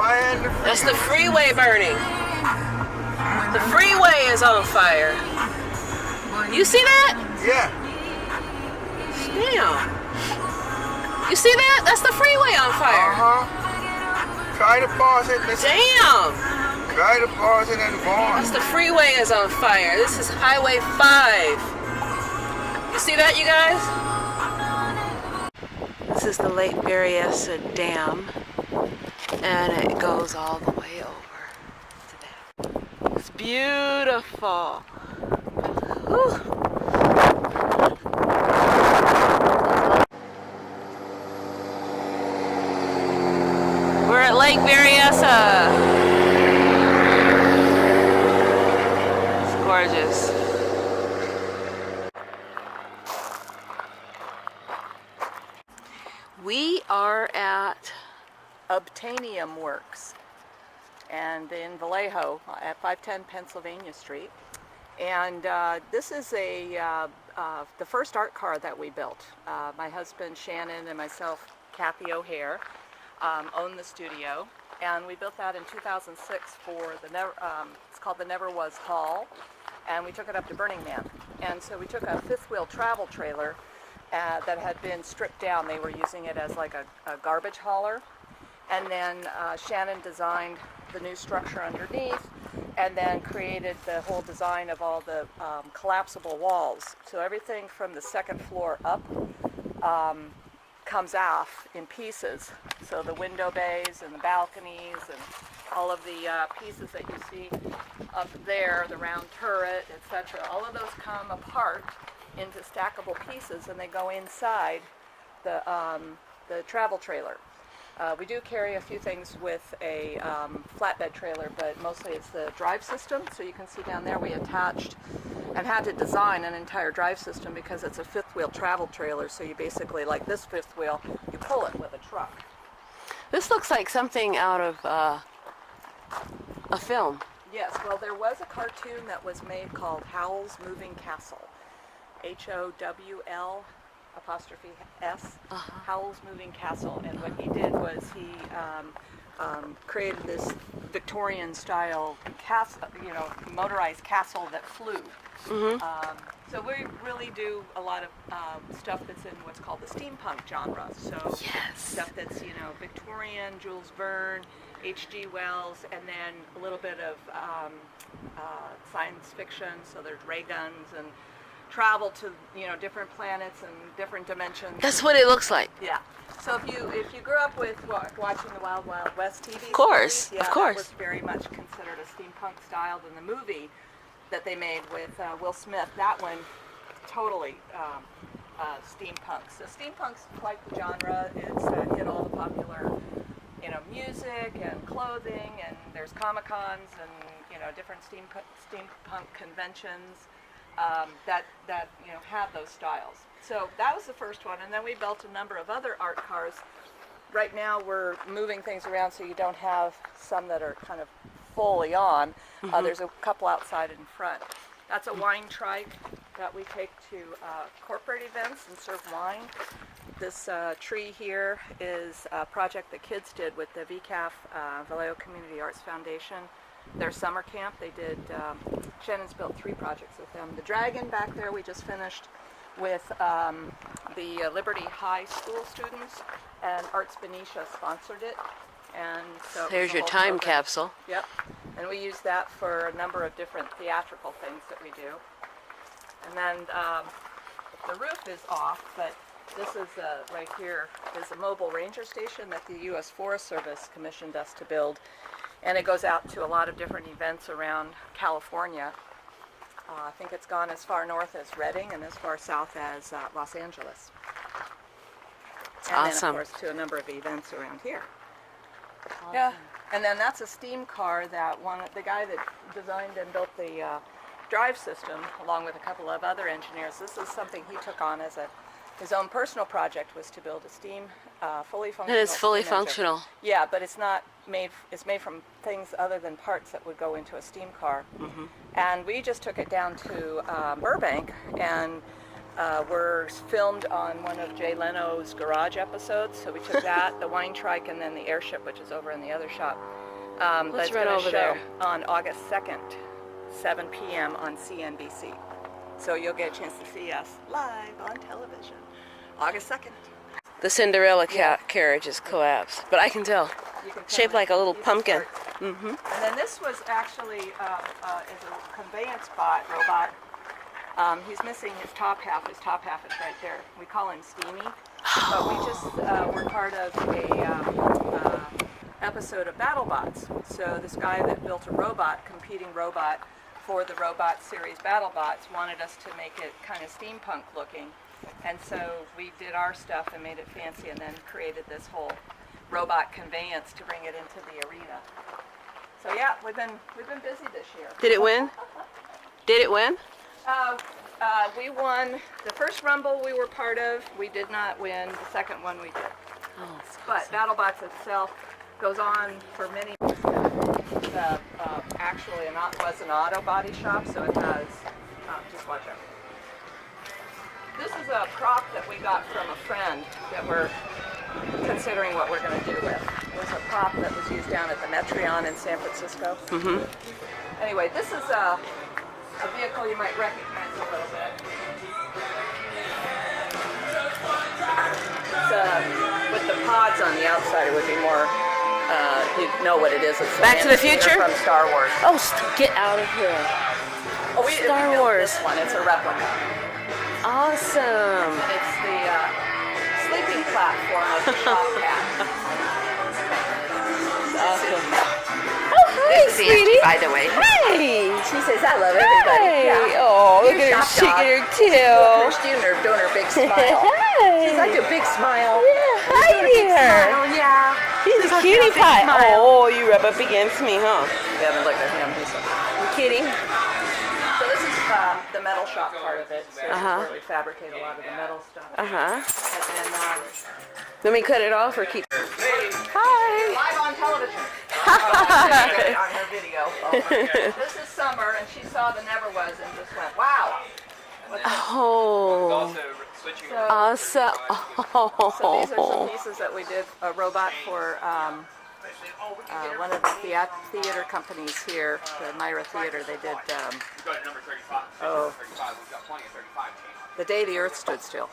fire in the That's the freeway burning. The freeway is on fire. You see that? Yeah. Damn. You see that? That's the freeway on fire. Try to pause it. Damn. Try to pause it and go on. That's the freeway is on fire. This is Highway 5. You see that, you guys? This is the Lake Berryessa Dam, and it goes all the way over to that. It's beautiful. Whew. We're at Lake Berryessa. It's gorgeous. We are at Obtainium Works and in Vallejo at 510 Pennsylvania Street. And this is the first art car that we built. My husband Shannon and myself, Kathy O'Hare, owned the studio, and we built that in 2006 for it's called the Never Was Hall, and we took it up to Burning Man. And so we took a fifth wheel travel trailer that had been stripped down. They were using it as like a garbage hauler, and then Shannon designed the new structure underneath, and then created the whole design of all the collapsible walls. So everything from the second floor up comes off in pieces. So the window bays and the balconies and all of the pieces that you see up there, the round turret, etc., all of those come apart into stackable pieces, and they go inside the travel trailer. We do carry a few things with a flatbed trailer, but mostly it's the drive system. So you can see down there we attached and had to design an entire drive system because it's a fifth wheel travel trailer. So you basically, like this fifth wheel, you pull it with a truck. This looks like something out of a film. Yes, well there was a cartoon that was made called Howl's Moving Castle. H-O-W-L apostrophe S, Howl's Moving Castle. And what he did was he created this Victorian style castle, motorized castle that flew. So we really do a lot of stuff that's in what's called the steampunk genre. So stuff that's, Victorian, Jules Verne, H.G. Wells, and then a little bit of science fiction. So there's ray guns and travel to different planets and different dimensions. That's what it looks like. Yeah. So if you grew up with watching the Wild Wild West TV series, of course, that was very much considered a steampunk style. Than the movie that they made with Will Smith, that one totally steampunk. So steampunk's quite the genre. It's hit all the popular music and clothing, and there's Comic-Cons and different steampunk conventions. That have those styles. So that was the first one, and then we built a number of other art cars. Right now we're moving things around so you don't have some that are kind of fully on. There's a couple outside and in front. That's a wine trike that we take to corporate events and serve wine. This tree here is a project the kids did with the VCAF, Vallejo Community Arts Foundation. Their summer camp, they did, Shannon's built 3 projects with them. The dragon back there we just finished with the Liberty High School students, and Arts Benicia sponsored it. And so there's your time capsule. Yep. And we use that for a number of different theatrical things that we do. And then the roof is off, but this is right here is a mobile ranger station that the U.S. Forest Service commissioned us to build. And it goes out to a lot of different events around California. I think it's gone as far north as Redding and as far south as Los Angeles. That's awesome. And then, of course, to a number of events around here. Awesome. Yeah, and then that's a steam car that the guy that designed and built the drive system, along with a couple of other engineers, this is something he took on as his own personal project, was to build a steam fully functional. It is fully functional. Yeah, but it's not made. It's made from things other than parts that would go into a steam car. And we just took it down to Burbank and were filmed on one of Jay Leno's garage episodes. So we took that, the wine trike, and then the airship, which is over in the other shop. Let's run gonna over show there. On August 2nd, 7 p.m. on CNBC. So you'll get a chance to see us live on television. August 2nd. The Cinderella carriage is collapsed, but I can tell. You can tell Shaped that like a little piece of pumpkin. art. And then this was actually is a conveyance robot. He's missing his top half. His top half is right there. We call him Steamy. But we just were part of a episode of BattleBots. So this guy that built a competing robot for the Robot series BattleBots wanted us to make it kind of steampunk looking. And so we did our stuff and made it fancy and then created this whole robot conveyance to bring it into the arena. So yeah, we've been busy this year. Did it win? Did it win? We won the first Rumble we were part of. We did not win. The second one we did. Oh, But BattleBots itself goes on for many years. Actually, was an auto body shop, so it has. Just watch out. This is a prop that we got from a friend that we're considering what we're going to do with. It was a prop that was used down at the Metreon in San Francisco. Anyway, this is a vehicle you might recognize a little bit. It's, with the pods on the outside, it would be more, you'd know what it is. It's Back to the Future? From Star Wars. Oh, get out of here. We Star built Wars. This one, it's a replica. Awesome. It's the sleeping platform of the shop cat. Awesome. Oh, hi, sweetie. By the way. Hey. She says, I love everybody. Hey. Yeah. Oh, look Here's at her Shop Dog. shaking her Look, tail. doing her big smile. Hi. She's like a big smile. Yeah, hi there. Smile, yeah. He's a like cutie a big pie. smile. Oh, you rub up against me, huh? We haven't looked at him. He's I'm kidding. So this is the metal shop part of it. So this is where we fabricate a lot of the metal stuff. Uh-huh. And then Let me cut it off or keep... Hi. live on television. On her video. This is Summer, and she saw the Never Was and just went, wow. Oh. Awesome. So these are some pieces that we did, a robot for one of the theater companies here, the Myra Theater. They did, The Day the Earth Stood Still.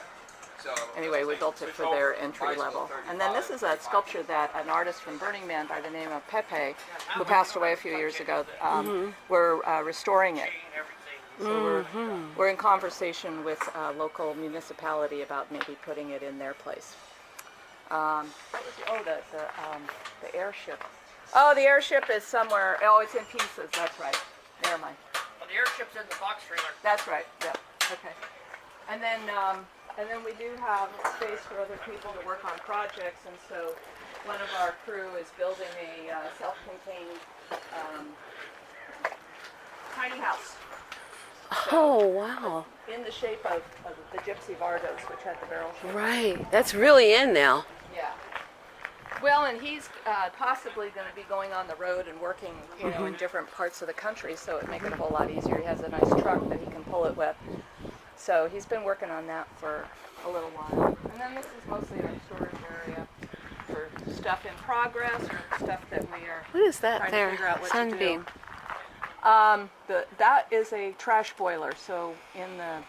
Anyway, we built it for their entry level. And then this is a sculpture that an artist from Burning Man by the name of Pepe, who passed away a few years ago, we're restoring it. So we're in conversation with a local municipality about maybe putting it in their place. The airship. Oh, the airship is somewhere. Oh, it's in pieces. That's right. Never mind. Well, the airship's in the box trailer. That's right. Yeah. Okay. And then we do have space for other people to work on projects, and so one of our crew is building a self-contained tiny house. Oh, wow. In the shape of the Gypsy Vardos, which had the barrel shape. Right. That's really in now. Yeah. Well, and he's possibly going to be going on the road and working, in different parts of the country, so it'd make it a whole lot easier. He has a nice truck that he can pull it with. So he's been working on that for a little while. And then this is mostly our storage area for stuff in progress or stuff that we are What is that trying there? to figure out what Sunbeam. to do. That is a trash boiler. So in the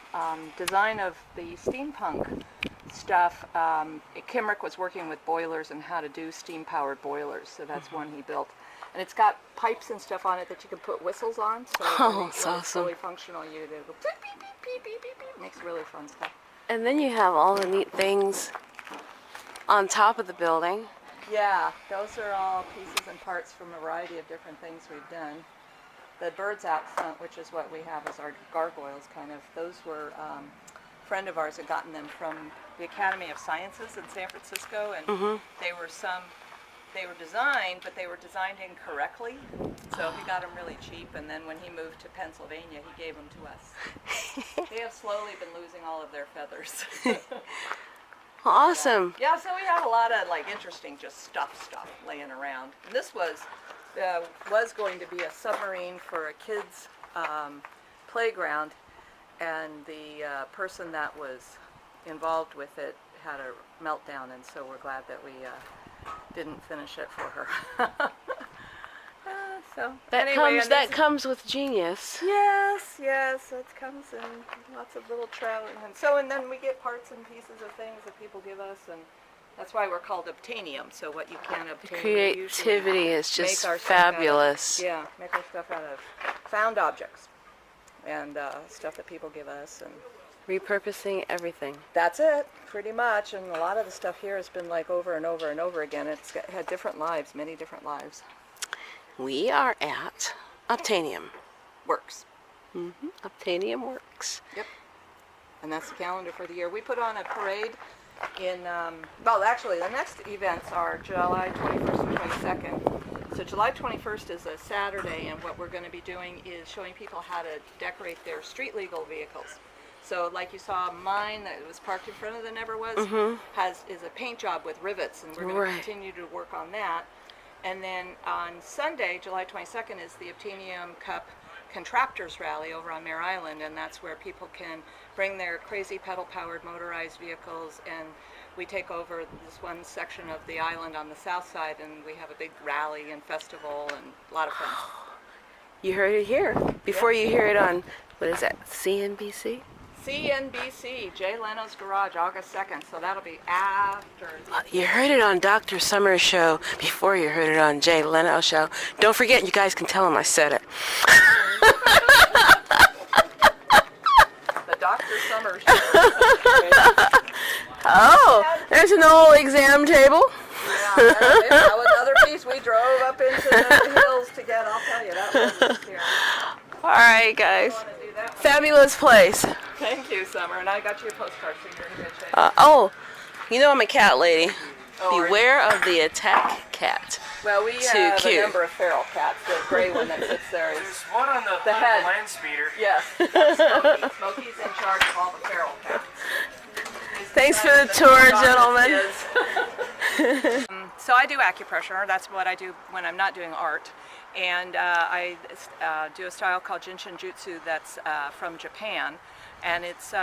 design of the steampunk stuff, Kimrick was working with boilers and how to do steam-powered boilers. So that's one he built. And it's got pipes and stuff on it that you can put whistles on. So Oh, it's it's awesome. fully functional. You do go beep, beep, beep, beep, beep, beep, beep. Makes really fun stuff. And then you have all the neat things on top of the building. Yeah, those are all pieces and parts from a variety of different things we've done. The birds out front, which is what we have as our gargoyles, kind of, those were a friend of ours had gotten them from the Academy of Sciences in San Francisco, and they were designed, but they were designed incorrectly. So he got them really cheap, and then when he moved to Pennsylvania, he gave them to us. They have slowly been losing all of their feathers. Awesome. Yeah, so we have a lot of interesting just stuff laying around. And this was going to be a submarine for a kids' playground, and the person that was involved with it had a meltdown, and so we're glad that we didn't finish it for her. So That anyway, comes with genius. Yes, it comes in lots of little and then we get parts and pieces of things that people give us, and that's why we're called obtainium. So what you can obtain, Creativity is just make our fabulous. make our stuff out of found objects and stuff that people give us, and Repurposing everything. that's it, pretty much. And a lot of the stuff here has been like over and over and over again. Had different lives, many different lives. We are at Obtainium. Works. Obtainium Works. Yep. And that's the calendar for the year. We put on a parade in, well, actually, the next events are July 21st and 22nd. So July 21st is a Saturday, and what we're going to be doing is showing people how to decorate their street legal vehicles. So like you saw mine that was parked in front of the Never Was, is a paint job with rivets, and we're going to continue to work on that. And then on Sunday, July 22nd, is the Obtainium Cup Contraptors Rally over on Mare Island, and that's where people can bring their crazy pedal-powered motorized vehicles, and we take over this one section of the island on the south side, and we have a big rally and festival and a lot of fun. You heard it here. Before you hear it on, what is that, CNBC? CNBC, Jay Leno's Garage, August 2nd, so that'll be after. You heard it on Dr. Summer's show before you heard it on Jay Leno's show. Don't forget, you guys can tell him I said it. The Dr. Summer show. Oh, there's an old exam table. Yeah, that was another piece we drove up into the hills to get, I'll tell you, that was scary. All right, guys. Fabulous place. Thank you, Summer, and I got you a postcard, so you're in good shape. You know I'm a cat lady. Oh, Beware of the attack cat. Well, we have a number of feral cats. The gray one that sits there is There's one on the head. land speeder. Yes, that's Smokey. Smokey's in charge of all the feral cats. Thanks for the tour, gentlemen. So I do acupressure. That's what I do when I'm not doing art. And I do a style called Jinshin Jutsu that's from Japan. And it's,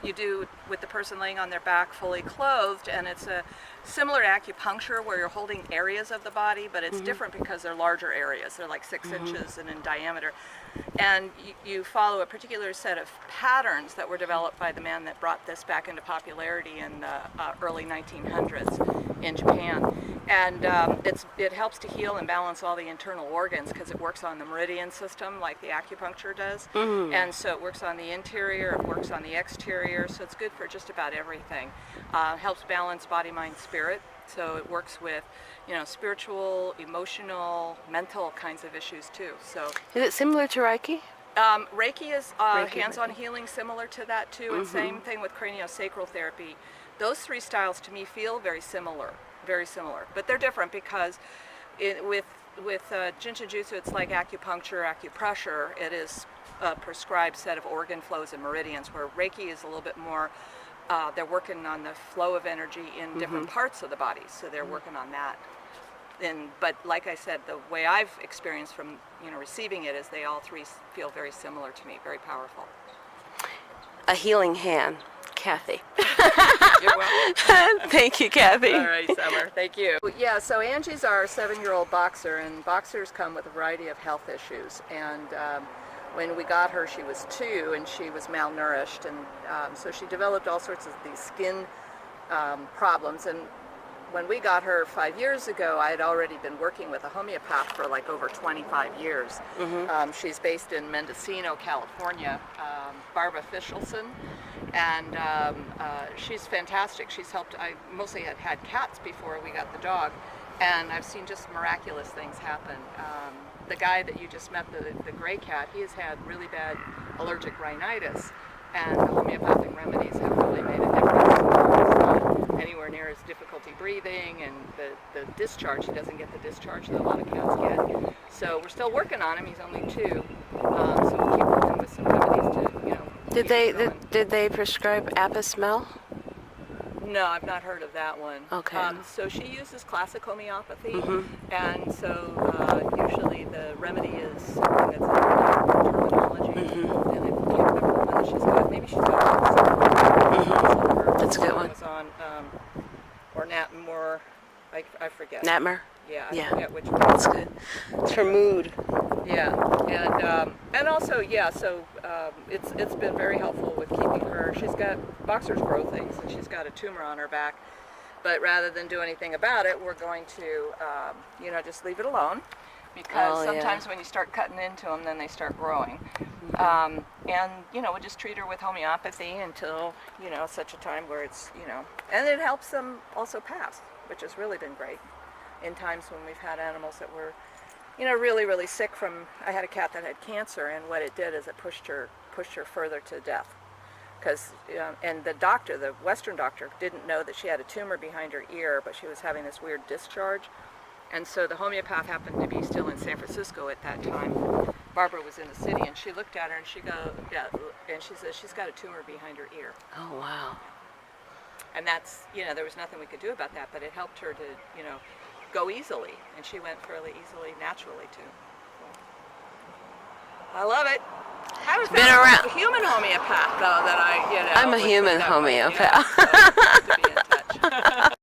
you do with the person laying on their back fully clothed, and it's a similar to acupuncture where you're holding areas of the body, but it's different because they're larger areas. They're like 6 inches and in diameter. And you follow a particular set of patterns that were developed by the man that brought this back into popularity in the early 1900s in Japan. And it helps to heal and balance all the internal organs because it works on the meridian system like the acupuncture does. And so it works on the interior, it works on the exterior, so it's good for just about everything. Helps balance body, mind, spirit. So it works with, spiritual, emotional, mental kinds of issues too. So is it similar to Reiki? Reiki is hands-on healing, similar to that too, and same thing with craniosacral therapy. Those 3 styles to me feel very similar, but they're different because with Jinshin Jutsu, it's like acupuncture, acupressure. It is a prescribed set of organ flows and meridians, where Reiki is a little bit more. They're working on the flow of energy in different parts of the body, so they're working on that. But like I said, the way I've experienced from receiving it is they all 3 feel very similar to me, very powerful. A healing hand, Kathy. You're welcome. Thank you, Kathy. All right, Summer. Thank you. Yeah, so Angie's our 7-year-old boxer, and boxers come with a variety of health issues. And when we got her, she was 2, and she was malnourished, and so she developed all sorts of these skin problems. And when we got her 5 years ago, I had already been working with a homeopath for like over 25 years. She's based in Mendocino, California, Barbara Fischelson, and she's fantastic. She's helped. I mostly had cats before we got the dog, and I've seen just miraculous things happen. The guy that you just met, the gray cat, he has had really bad allergic rhinitis, and the homeopathic remedies have really made a difference. It's not anywhere near his difficulty breathing, and the discharge, he doesn't get the discharge that a lot of cats get. So we're still working on him. He's only 2, so we'll keep working with some remedies to, Did they prescribe Apis-Mel? No, I've not heard of that one. Okay. So she uses classic homeopathy, and so usually the remedy is something that's in terminology, and I can't remember maybe she's on. That's a good one. Was on, or Nat Moore, I forget. Natmer? Yeah, I Yeah. forget which one. That's good. It's for mood. Yeah, and also, yeah, so it's been very helpful with keeping her. She's got Boxer's growth things, and she's got a tumor on her back. But rather than do anything about it, we're going to, just leave it alone. Because sometimes when you start cutting into them, then they start growing. And, we'll just treat her with homeopathy until, such a time where it's, and it helps them also pass, which has really been great in times when we've had animals that were, really, really sick from, I had a cat that had cancer, and what it did is it pushed her further to death. Because, and the doctor, the Western doctor, didn't know that she had a tumor behind her ear, but she was having this weird discharge. And so the homeopath happened to be still in San Francisco at that time. Barbara was in the city, and she looked at her, and she says she's got a tumor behind her ear. Oh, wow. And that's, there was nothing we could do about that, but it helped her to, go easily, and she went fairly easily, naturally, too. I love it. I was been around. A human homeopath, though, that I, I'm a human homeopath. So it's good to be in touch.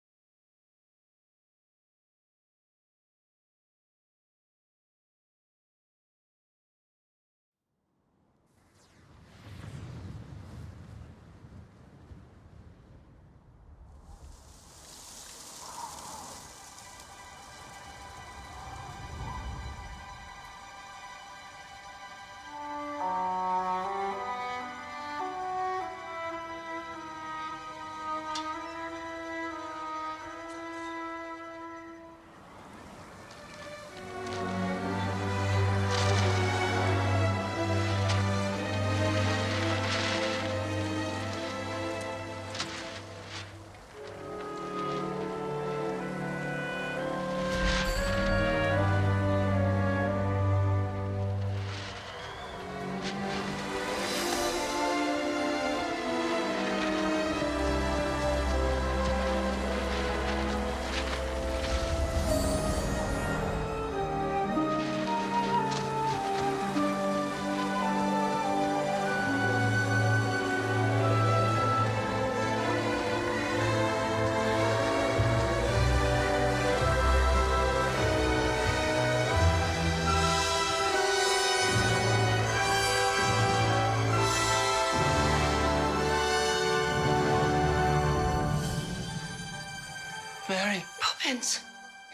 Mary. Poppins.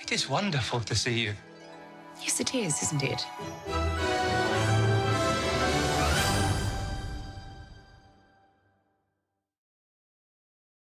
It is wonderful to see you. Yes, it is, isn't it?